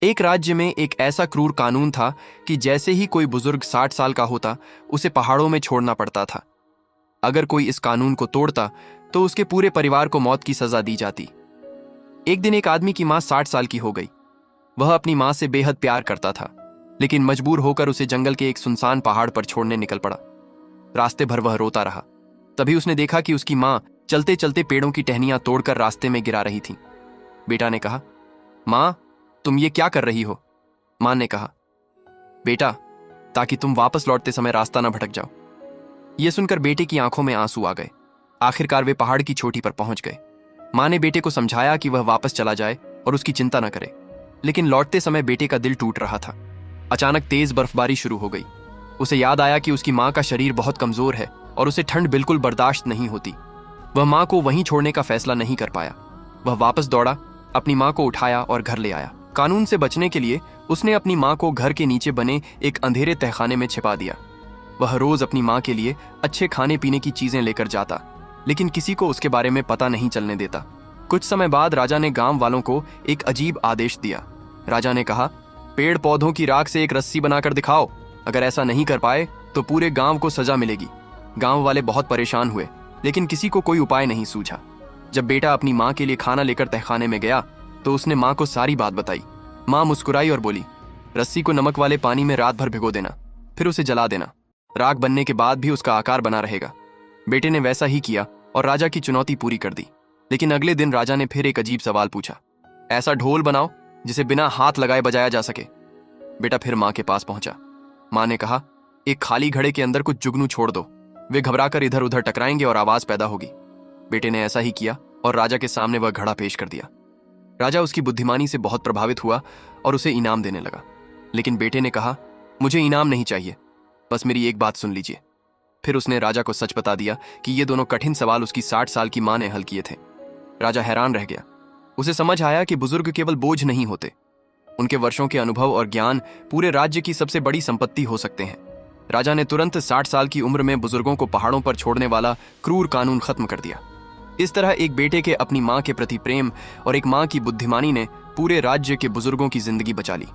एक राज्य में एक ऐसा क्रूर कानून था कि जैसे ही कोई बुजुर्ग 60 साल का होता उसे पहाड़ों में छोड़ना पड़ता था। अगर कोई इस कानून को तोड़ता तो उसके पूरे परिवार को मौत की सजा दी जाती। एक दिन एक आदमी की मां 60 साल की हो गई। वह अपनी मां से बेहद प्यार करता था, लेकिन मजबूर होकर उसे जंगल के एक सुनसान पहाड़ पर छोड़ने निकल पड़ा। रास्ते भर वह रोता रहा। तभी उसने देखा कि उसकी मां चलते चलते पेड़ों की टहनियां तोड़कर रास्ते में गिरा रही थी। बेटा ने कहा, मां, तुम ये क्या कर रही हो? मां ने कहा, बेटा, ताकि तुम वापस लौटते समय रास्ता न भटक जाओ। यह सुनकर बेटे की आंखों में आंसू आ गए। आखिरकार वे पहाड़ की चोटी पर पहुंच गए। मां ने बेटे को समझाया कि वह वापस चला जाए और उसकी चिंता न करे, लेकिन लौटते समय बेटे का दिल टूट रहा था। अचानक तेज बर्फबारी शुरू हो गई। उसे याद आया कि उसकी मां का शरीर बहुत कमजोर है और उसे ठंड बिल्कुल बर्दाश्त नहीं होती। वह मां को वहीं छोड़ने का फैसला नहीं कर पाया। वह वापस दौड़ा, अपनी मां को उठाया और घर ले आया। कानून से बचने के लिए उसने अपनी मां को घर के नीचे बने एक अंधेरे तहखाने में छिपा दिया। वह रोज अपनी मां के लिए अच्छे खाने पीने की चीजें लेकर जाता, लेकिन किसी को उसके बारे में पता नहीं चलने देता। कुछ समय बाद राजा ने गांव वालों को एक अजीब आदेश दिया। राजा ने कहा, पेड़ पौधों की राख से एक रस्सी बनाकर दिखाओ। अगर ऐसा नहीं कर पाए तो पूरे गांव को सजा मिलेगी। गांव वाले बहुत परेशान हुए, लेकिन किसी को कोई उपाय नहीं सूझा। जब बेटा अपनी मां के लिए खाना लेकर तहखाने में गया तो उसने मां को सारी बात बताई। मां मुस्कुराई और बोली, रस्सी को नमक वाले पानी में रात भर भिगो देना, फिर उसे जला देना। राख बनने के बाद भी उसका आकार बना रहेगा। बेटे ने वैसा ही किया और राजा की चुनौती पूरी कर दी। लेकिन अगले दिन राजा ने फिर एक अजीब सवाल पूछा, ऐसा ढोल बनाओ जिसे बिना हाथ लगाए बजाया जा सके। बेटा फिर मां के पास पहुंचा। मां ने कहा, एक खाली घड़े के अंदर कुछ जुगनू छोड़ दो। वे घबराकर इधर उधर टकराएंगे और आवाज पैदा होगी। बेटे ने ऐसा ही किया और राजा के सामने वह घड़ा पेश कर दिया। राजा उसकी बुद्धिमानी से बहुत प्रभावित हुआ और उसे इनाम देने लगा। लेकिन बेटे ने कहा, मुझे इनाम नहीं चाहिए, बस मेरी एक बात सुन लीजिए। फिर उसने राजा को सच बता दिया कि ये दोनों कठिन सवाल उसकी 60 साल की मां ने हल किए थे। राजा हैरान रह गया। उसे समझ आया कि बुजुर्ग केवल बोझ नहीं होते, उनके वर्षों के अनुभव और ज्ञान पूरे राज्य की सबसे बड़ी संपत्ति हो सकते हैं। राजा ने तुरंत 60 साल की उम्र में बुजुर्गों को पहाड़ों पर छोड़ने वाला क्रूर कानून खत्म कर दिया। इस तरह एक बेटे के अपनी मां के प्रति प्रेम और एक मां की बुद्धिमानी ने पूरे राज्य के बुजुर्गों की जिंदगी बचा ली।